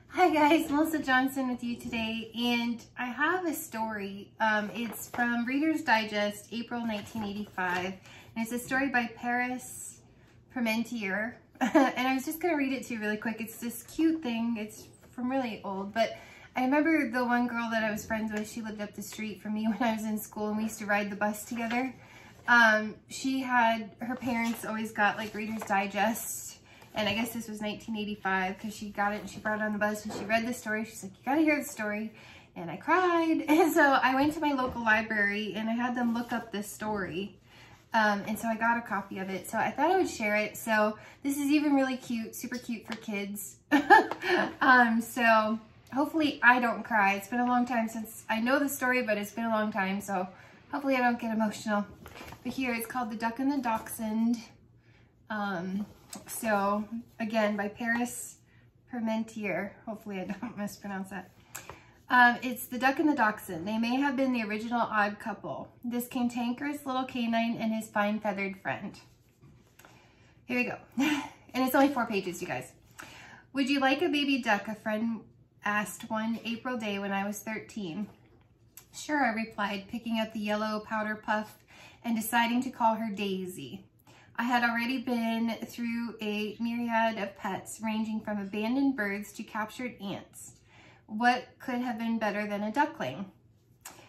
Hi guys, Melissa Johnson with you today, and I have a story. It's from Reader's Digest, April 1985, and it's a story by Paris Permenier. And I was just gonna read it to you really quick. It's this cute thing. It's from really old, but I remember the one girl that I was friends with. She lived up the street from me when I was in school, and we used to ride the bus together. She had, her parents always got like Reader's Digest. And I guess this was 1985 because she got it and she brought it on the bus and she read the story. She's like, you gotta hear the story. And I cried. And so I went to my local library and I had them look up this story. And so I got a copy of it. So I thought I would share it. So this is even really cute, super cute for kids. So hopefully I don't cry. It's been a long time since I know the story, but it's been a long time. So hopefully I don't get emotional. But here it's called The Duck and the Dachshund. So again, by Paris Permenier. Hopefully I don't mispronounce that. It's The Duck and the Dachshund. They may have been the original odd couple. This cantankerous little canine and his fine feathered friend. Here we go. And it's only 4 pages, you guys. Would you like a baby duck? A friend asked one April day when I was 13. Sure, I replied, picking up the yellow powder puff and deciding to call her Daisy. I had already been through a myriad of pets, ranging from abandoned birds to captured ants. What could have been better than a duckling?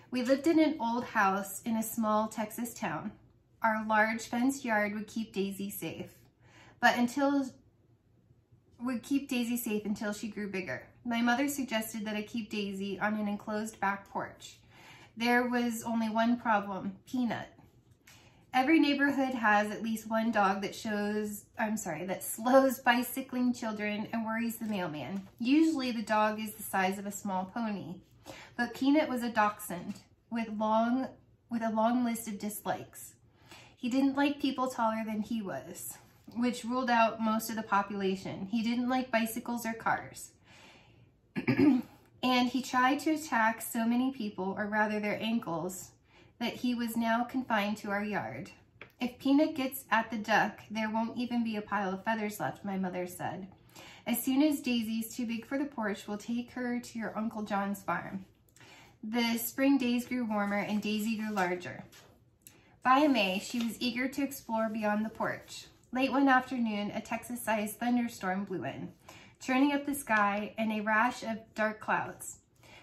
We lived in an old house in a small Texas town. Our large fenced yard would keep Daisy safe, until she grew bigger. My mother suggested that I keep Daisy on an enclosed back porch. There was only one problem: Peanut. Every neighborhood has at least one dog that slows bicycling children and worries the mailman. Usually the dog is the size of a small pony, but Peanut was a dachshund with a long list of dislikes. He didn't like people taller than he was, which ruled out most of the population. He didn't like bicycles or cars. And he tried to attack so many people, or rather their ankles, that he was now confined to our yard. If Peanut gets at the duck, there won't even be a pile of feathers left, my mother said. As soon as Daisy's too big for the porch, we'll take her to your Uncle John's farm. The spring days grew warmer and Daisy grew larger. By May, she was eager to explore beyond the porch. Late one afternoon, a Texas-sized thunderstorm blew in, turning up the sky and a rash of dark clouds.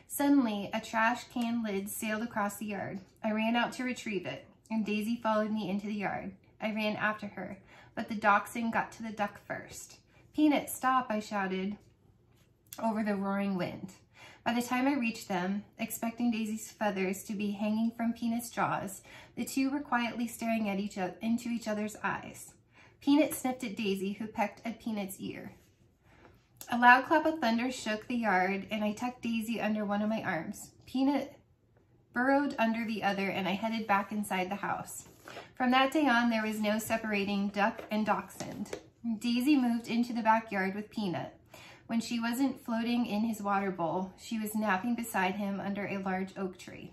Suddenly, a trash can lid sailed across the yard. I ran out to retrieve it, and Daisy followed me into the yard. I ran after her, but the dachshund got to the duck first. Peanut, stop, I shouted over the roaring wind. By the time I reached them, expecting Daisy's feathers to be hanging from Peanut's jaws, the two were quietly staring at into each other's eyes. Peanut sniffed at Daisy, who pecked at Peanut's ear. A loud clap of thunder shook the yard, and I tucked Daisy under one of my arms. Peanut burrowed under the other, and I headed back inside the house. From that day on, there was no separating duck and dachshund. Daisy moved into the backyard with Peanut. When she wasn't floating in his water bowl, she was napping beside him under a large oak tree.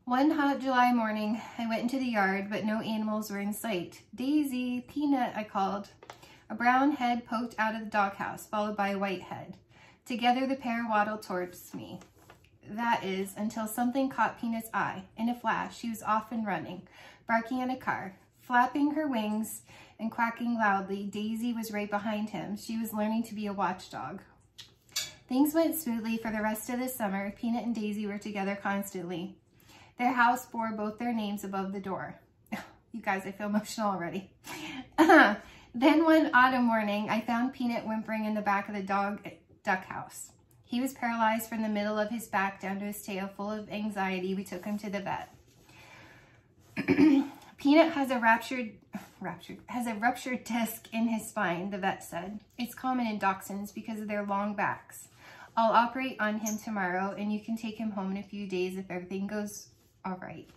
One hot July morning, I went into the yard, but no animals were in sight. Daisy, Peanut, I called. A brown head poked out of the doghouse, followed by a white head. Together, the pair waddled towards me. That is, until something caught Peanut's eye. In a flash, she was off and running, barking at a car. Flapping her wings and quacking loudly, Daisy was right behind him. She was learning to be a watchdog. Things went smoothly for the rest of the summer. Peanut and Daisy were together constantly. Their house bore both their names above the door. You guys, I feel emotional already. Then one autumn morning, I found Peanut whimpering in the back of the duck house. He was paralyzed from the middle of his back down to his tail. Full of anxiety, we took him to the vet. Peanut has a ruptured disc in his spine, the vet said. It's common in dachshunds because of their long backs. I'll operate on him tomorrow, and you can take him home in a few days if everything goes all right.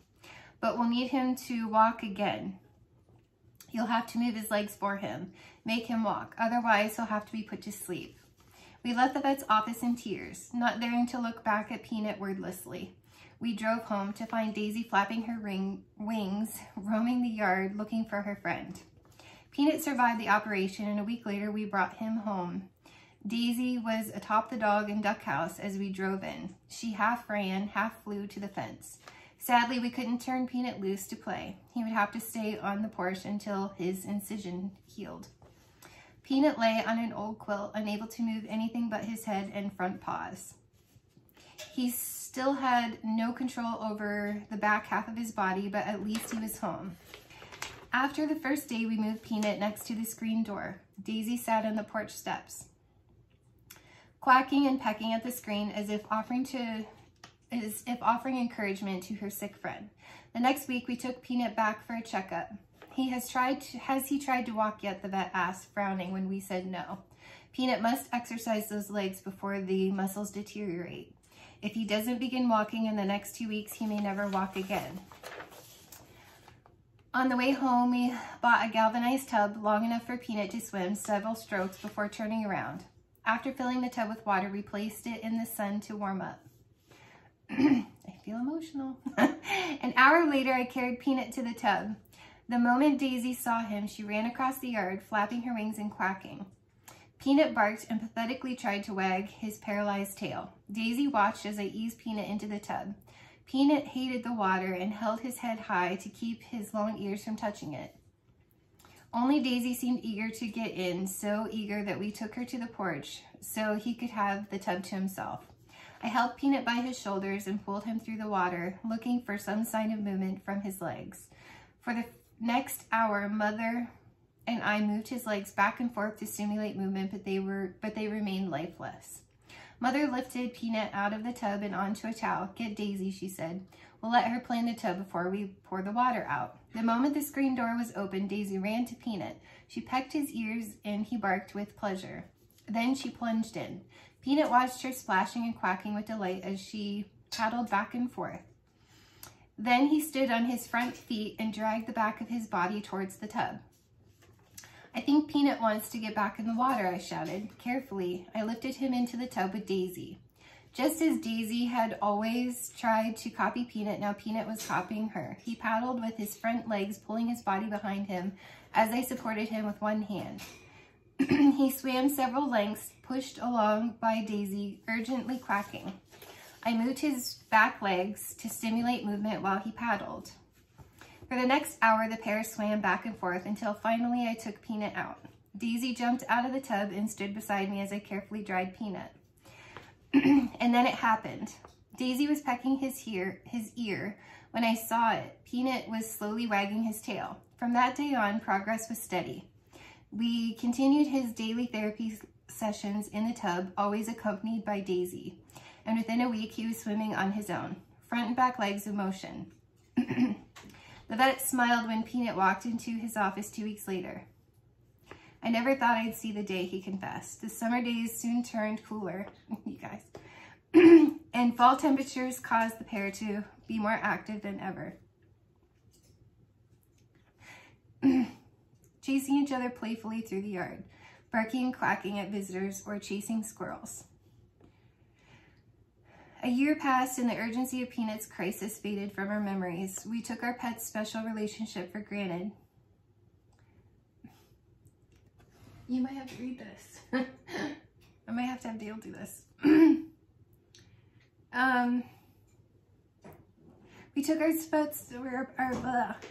But we'll need him to walk again. You'll have to move his legs for him, make him walk. Otherwise, he'll have to be put to sleep. We left the vet's office in tears, not daring to look back at Peanut wordlessly. We drove home to find Daisy flapping her wings, roaming the yard, looking for her friend. Peanut survived the operation, and a week later we brought him home. Daisy was atop the dog and duck house as we drove in. She half ran, half flew to the fence. Sadly, we couldn't turn Peanut loose to play. He would have to stay on the porch until his incision healed. Peanut lay on an old quilt, unable to move anything but his head and front paws. He still had no control over the back half of his body, but at least he was home. After the first day, we moved Peanut next to the screen door. Daisy sat on the porch steps, quacking and pecking at the screen as if offering encouragement to her sick friend. The next week, we took Peanut back for a checkup. Has he tried to walk yet? The vet asked, frowning when we said no. Peanut must exercise those legs before the muscles deteriorate. If he doesn't begin walking in the next 2 weeks, he may never walk again. On the way home, we bought a galvanized tub long enough for Peanut to swim several strokes before turning around. After filling the tub with water, we placed it in the sun to warm up. I feel emotional. An hour later, I carried Peanut to the tub. The moment Daisy saw him, she ran across the yard, flapping her wings and quacking. Peanut barked and pathetically tried to wag his paralyzed tail. Daisy watched as I eased Peanut into the tub. Peanut hated the water and held his head high to keep his long ears from touching it. Only Daisy seemed eager to get in, so eager that we took her to the porch so he could have the tub to himself. I held Peanut by his shoulders and pulled him through the water, looking for some sign of movement from his legs. For the next hour, Mother and I moved his legs back and forth to stimulate movement, but they remained lifeless. Mother lifted Peanut out of the tub and onto a towel. "Get Daisy," she said. "We'll let her play in the tub before we pour the water out." The moment the screen door was open, Daisy ran to Peanut. She pecked his ears and he barked with pleasure. Then she plunged in. Peanut watched her splashing and quacking with delight as she paddled back and forth. Then he stood on his front feet and dragged the back of his body towards the tub. "I think Peanut wants to get back in the water," I shouted. Carefully, I lifted him into the tub with Daisy. Just as Daisy had always tried to copy Peanut, now Peanut was copying her. He paddled with his front legs, pulling his body behind him as I supported him with one hand. He swam several lengths, pushed along by Daisy, urgently quacking. I moved his back legs to stimulate movement while he paddled. For the next hour, the pair swam back and forth until finally I took Peanut out. Daisy jumped out of the tub and stood beside me as I carefully dried Peanut. And then it happened. Daisy was pecking his ear. When I saw it, Peanut was slowly wagging his tail. From that day on, progress was steady. We continued his daily therapy sessions in the tub, always accompanied by Daisy. And within a week, he was swimming on his own, front and back legs in motion. The vet smiled when Peanut walked into his office 2 weeks later. "I never thought I'd see the day," he confessed. "The summer days soon turned cooler," you guys, "and fall temperatures caused the pair to be more active than ever, chasing each other playfully through the yard, barking and quacking at visitors or chasing squirrels." A year passed and the urgency of Peanut's crisis faded from our memories. We took our pet's special relationship for granted. You might have to read this. I might have to have Dale do this. We took our pets,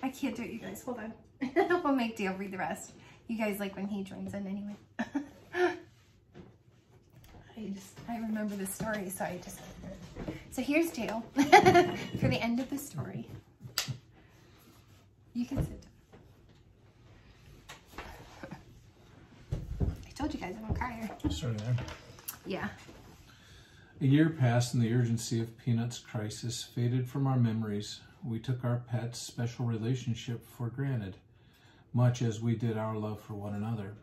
I can't do it, you guys, hold on. We'll make Dale read the rest. You guys like when he joins in anyway. I remember the story, so I just... So here's Dale for the end of the story. You can sit down. I told you guys I'm a crier. Sorry there. Yeah. A year passed and the urgency of Peanut's crisis faded from our memories. We took our pet's special relationship for granted, much as we did our love for one another.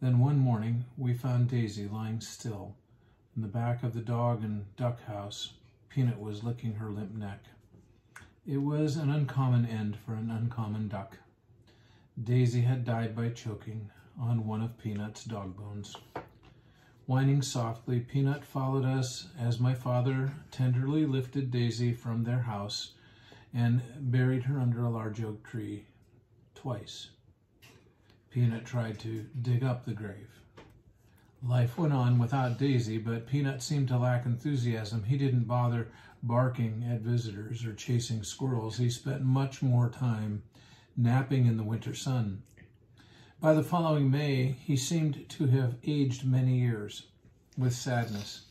Then one morning, we found Daisy lying still. In the back of the dog and duck house, Peanut was licking her limp neck. It was an uncommon end for an uncommon duck. Daisy had died by choking on one of Peanut's dog bones. Whining softly, Peanut followed us as my father tenderly lifted Daisy from their house and buried her under a large oak tree twice. Peanut tried to dig up the grave. Life went on without Daisy, but Peanut seemed to lack enthusiasm. He didn't bother barking at visitors or chasing squirrels. He spent much more time napping in the winter sun. By the following May, he seemed to have aged many years with sadness.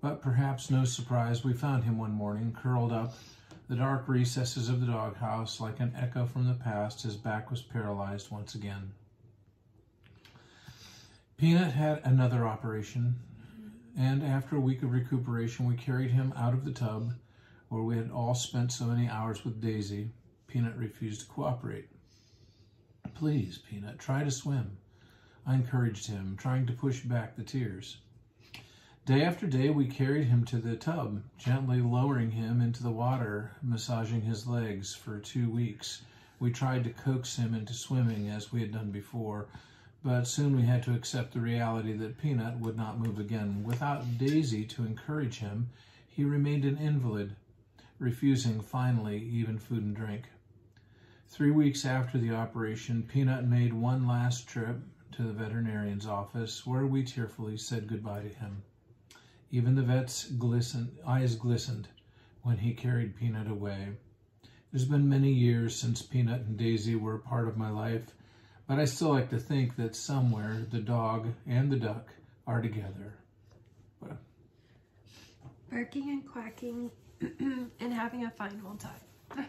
But perhaps no surprise, we found him one morning, curled up the dark recesses of the doghouse like an echo from the past. His back was paralyzed once again. Peanut had another operation, and after a week of recuperation, we carried him out of the tub where we had all spent so many hours with Daisy. Peanut refused to cooperate. Please, Peanut, try to swim. I encouraged him, trying to push back the tears. Day after day, we carried him to the tub, gently lowering him into the water, massaging his legs for 2 weeks. We tried to coax him into swimming as we had done before, but soon we had to accept the reality that Peanut would not move again. Without Daisy to encourage him, he remained an invalid, refusing, finally, even food and drink. 3 weeks after the operation, Peanut made one last trip to the veterinarian's office, where we tearfully said goodbye to him. Even the vet's eyes glistened when he carried Peanut away. There's been many years since Peanut and Daisy were a part of my life, but I still like to think that somewhere the dog and the duck are together. But... barking and quacking and having a fine old time.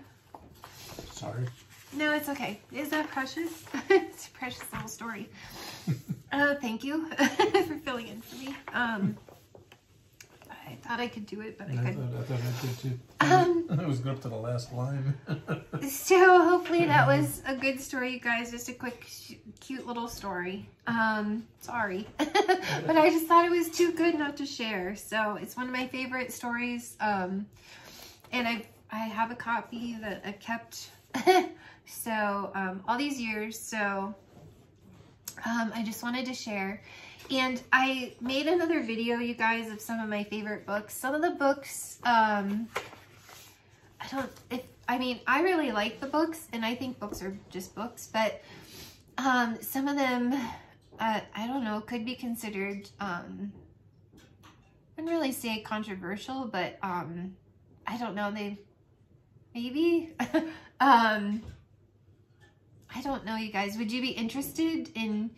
Sorry. No, it's okay. Is that precious? It's a precious little story. Thank you for filling in for me. I thought I could do it, but I couldn't. I thought I could too. I was going up to the last line. So hopefully that was a good story, you guys. Just a quick, cute little story. Sorry. But I just thought it was too good not to share. So it's one of my favorite stories. And I have a copy that I kept so all these years. So I just wanted to share. And I made another video, you guys, of some of my favorite books. Some of the books, I really like the books, and I think books are just books, but some of them, I don't know, could be considered, I wouldn't really say controversial, but I don't know, maybe, I don't know, you guys. Would you be interested in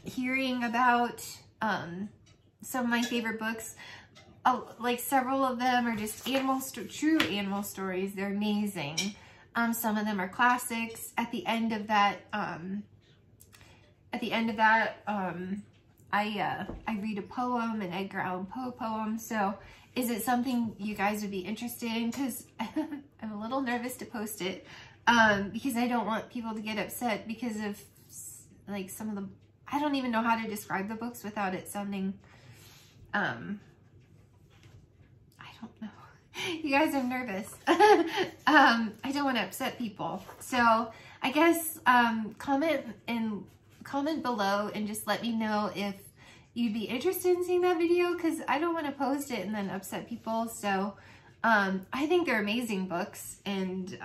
hearing about some of my favorite books? Like several of them are just true animal stories. They're amazing. Some of them are classics. At the end of that, I read a poem, an Edgar Allan Poe poem. So is it something you guys would be interested in? Because I'm a little nervous to post it because I don't want people to get upset because of like some of the, I don't even know how to describe the books without it sounding, I don't know. You guys, I'm nervous. I don't want to upset people. So I guess comment below and just let me know if you'd be interested in seeing that video, because I don't want to post it and then upset people. So I think they're amazing books, and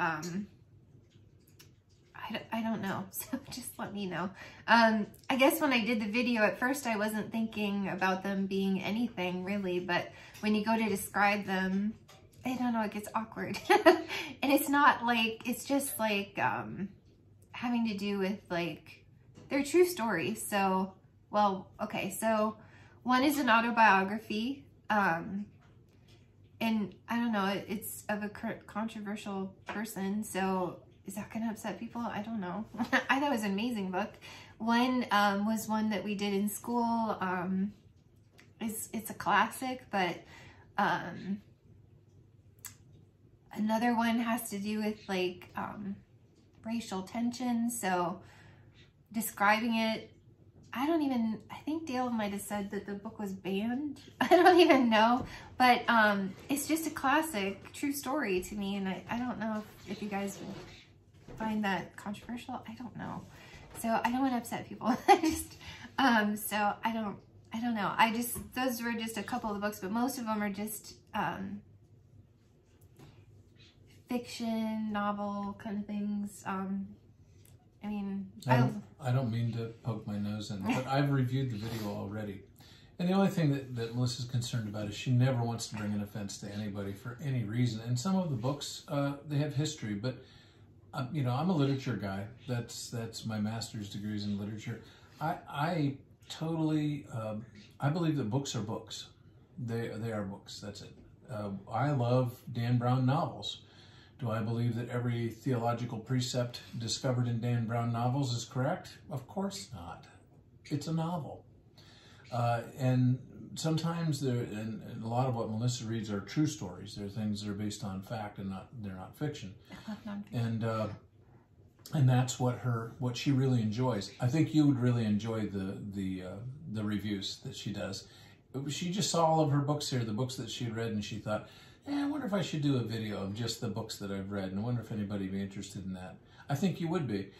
I don't know, so just let me know. I guess when I did the video at first, I wasn't thinking about them being anything really, but when you go to describe them, I don't know, it gets awkward. And it's not like, it's just like having to do with like, they're true stories. So, well, okay, so one is an autobiography, and I don't know, it's of a controversial person, so is that going to upset people? I don't know. I thought it was an amazing book. One was one that we did in school. It's a classic, but another one has to do with like racial tension. So describing it, I think Dale might have said that the book was banned. I don't even know, but it's just a classic, true story to me. And I don't know if you guys would find that controversial. I don't know. So I don't want to upset people. I just, so I don't know. Those were just a couple of the books, but most of them are just fiction, novel kind of things. I mean, I don't mean to poke my nose in, but I've reviewed the video already. And the only thing that Melissa's concerned about is she never wants to bring an offense to anybody for any reason. And some of the books, they have history, but you know, I'm a literature guy. That's my master's degrees in literature. I totally, I believe that books are books. They are books. That's it. I love Dan Brown novels. Do I believe that every theological precept discovered in Dan Brown novels is correct? Of course not. It's a novel. And sometimes and a lot of what Melissa reads are true stories. They're things that are based on fact and they're not fiction. I love nonfiction. And that's what she really enjoys. I think you would really enjoy the reviews that she does. She just saw all of her books here, the books that she had read, and she thought, I wonder if I should do a video of just the books that I've read, and I wonder if anybody would be interested in that. I think you would be.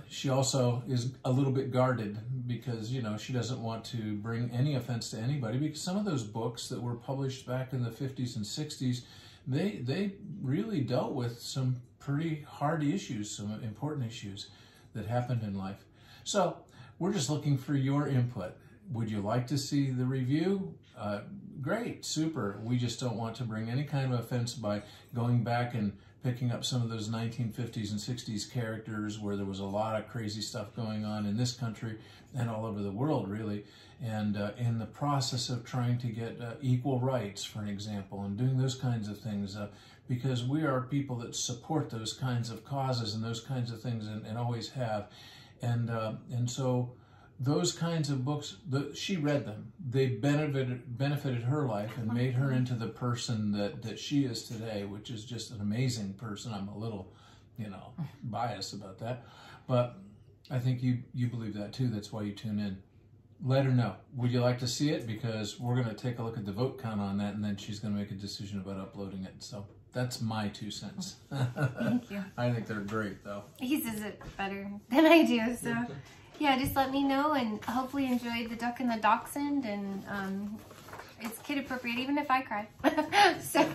She also is a little bit guarded because, you know, she doesn't want to bring any offense to anybody, because some of those books that were published back in the 50s and 60s, they really dealt with some pretty hard issues, some important issues that happened in life. So we're just looking for your input. Would you like to see the review? Great, super. We just don't want to bring any kind of offense by going back and picking up some of those 1950s and 60s characters where there was a lot of crazy stuff going on in this country and all over the world, really. And in the process of trying to get equal rights, for an example, and doing those kinds of things, because we are people that support those kinds of causes and those kinds of things and always have. And so those kinds of books, she read them. They benefited her life and made her into the person that she is today, which is just an amazing person. I'm a little, you know, biased about that. But I think you believe that too. That's why you tune in. Let her know. Would you like to see it? Because we're going to take a look at the vote count on that, and then she's going to make a decision about uploading it. So that's my 2 cents. Thank you. I think they're great, though. He says it better than I do, so... Yeah, just let me know, and hopefully enjoy the duck and the dachshund, and it's kid appropriate even if I cry. So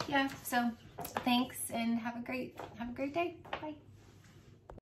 yeah, so thanks, and have a great day. Bye.